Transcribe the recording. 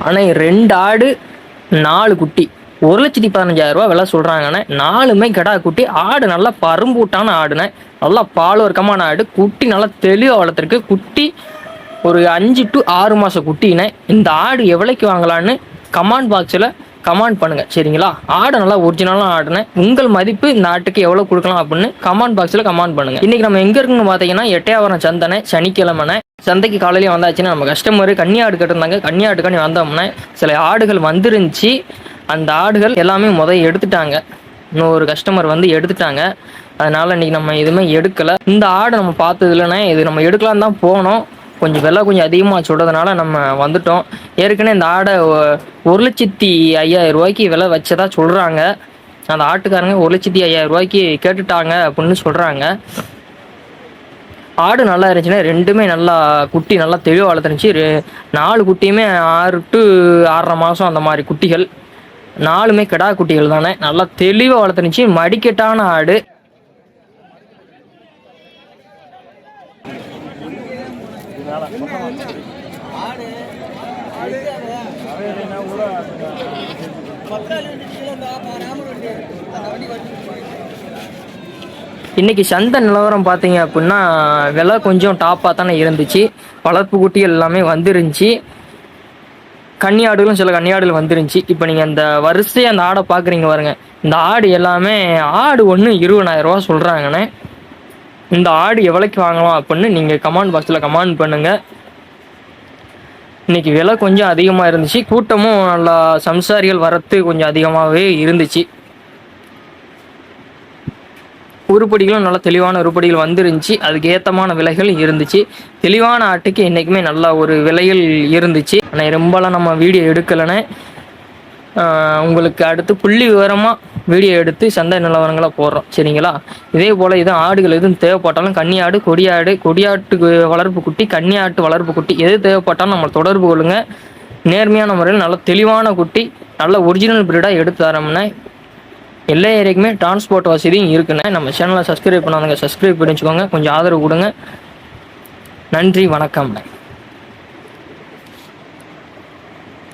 ஆனால் 2 ஆடு 4 குட்டி 1,15,000 விலை சொல்கிறாங்கண்ணே. 4மே கிடா குட்டி. ஆடு நல்லா பரும்பூட்டான ஆடுனே, நல்லா பால் வர்க்கமான ஆடு. குட்டி நல்லா தெளிவாக வளர்த்துருக்கு. குட்டி ஒரு 5 to 6 மாத குட்டினே. இந்த ஆடு எவ்வளோக்கு வாங்கலான்னு கமெண்ட் பாக்ஸில் கமெண்ட் பண்ணுங்கள் சரிங்களா. ஆடு நல்லா ஒரிஜினலாக ஆடுனே. உங்கள் மதிப்பு இந்த ஆட்டுக்கு எவ்வளோ கொடுக்கலாம் அப்படின்னு கமெண்ட் பாக்ஸில் கமெண்ட் பண்ணுங்கள். இன்றைக்கி நம்ம எங்கே இருக்குன்னு பார்த்தீங்கன்னா எட்டயபுரம் சந்தைனே, சனிக்கிழமைனே. சந்தைக்கு காலையிலேயே வந்தாச்சுன்னா நம்ம கஸ்டமர் கன்னி ஆடு கேட்டிருந்தாங்க. கன்னி ஆட்டுக்காண்டி வந்தோம்னா சில ஆடுகள் வந்துருந்துச்சு. அந்த ஆடுகள் எல்லாமே எடுத்துட்டாங்க. இன்னொரு கஸ்டமர் வந்து எடுத்துட்டாங்க. அதனால் இன்றைக்கி நம்ம எதுவுமே எடுக்கலை. இந்த ஆடு நம்ம பார்த்தது இல்லைன்னா இது நம்ம எடுக்கலான்னு தான் போனோம். கொஞ்சம் விலை கொஞ்சம் அதிகமாக சொல்கிறதுனால நம்ம வந்துட்டோம். ஏற்கனவே இந்த ஆடை 1,05,000 விலை வச்சதா சொல்கிறாங்க. அந்த ஆட்டுக்காரங்க 1,05,000 கேட்டுட்டாங்க அப்படின்னு சொல்கிறாங்க. ஆடு நல்லா இருந்துச்சுன்னா 2மே நல்லா குட்டி நல்லா தெளிவாக வளர்த்துருந்துச்சு. 4 குட்டியுமே 6 to 6.5 மாதம் அந்த மாதிரி குட்டிகள். 4மே கிடா குட்டிகள் தானே. நல்லா தெளிவாக வளர்த்துருந்துச்சு. மடிக்கட்டான ஆடு. இன்னைக்கு சந்தை நிலவரம் பார்த்தீங்க அப்படின்னா விலை கொஞ்சம் டாப்பாக தானே இருந்துச்சு. வளர்ப்பு குட்டிகள் எல்லாமே வந்துருந்துச்சு. கன்னி ஆடுகளும் சில கன்னி ஆடுகள் வந்துருந்துச்சு. இப்போ நீங்கள் அந்த வரிசையை அந்த ஆடை பார்க்குறீங்க பாருங்க. இந்த ஆடு எல்லாமே ஆடு ஒன்று 20,000 சொல்கிறாங்கண்ணே. இந்த ஆடு எவ்வளோக்கு வாங்கலாம் அப்படின்னு நீங்கள் கமெண்ட் பாக்ஸில் கமெண்ட் பண்ணுங்கள். இன்றைக்கி விலை கொஞ்சம் அதிகமாக இருந்துச்சு. கூட்டமும் நல்லா சம்சாரிகள் வரத்து கொஞ்சம் அதிகமாகவே இருந்துச்சு. உருப்படிகளும் நல்லா தெளிவான உருப்படிகள் வந்துருந்துச்சு. அதுக்கு ஏற்றமான விலைகள் இருந்துச்சு. தெளிவான ஆட்டுக்கு என்றைக்குமே நல்ல ஒரு விலையில் இருந்துச்சு. ஆனால் ரொம்பலாம் நம்ம வீடியோ எடுக்கலைன்னு உங்களுக்கு அடுத்து புள்ளி விவரமாக வீடியோ எடுத்து சந்தை நிலவரங்களை போடுறோம் சரிங்களா. இதே போல் எதுவும் ஆடுகள் எதுவும் தேவைப்பட்டாலும் கன்னி ஆடு, கொடியாடு, கொடியாட்டு வளர்ப்பு குட்டி, கன்னி ஆட்டு வளர்ப்பு குட்டி எது தேவைப்பட்டாலும் நம்ம தொடர்பு கொள்ளுங்க. நேர்மையான முறையில் நல்ல தெளிவான குட்டி நல்ல ஒரிஜினல் பிரீடாக எடுத்து தரோம்னா எல்லா ஏரியாக்குமே டிரான்ஸ்போர்ட் வசதியும் இருக்குண்ணே. நம்ம சேனலை சப்ஸ்கிரைப் பண்ணாதவங்க சப்ஸ்கிரைப் பண்ணி வச்சுக்கோங்க. கொஞ்சம் ஆதரவு கொடுங்க. நன்றி, வணக்கம்ண்ணே.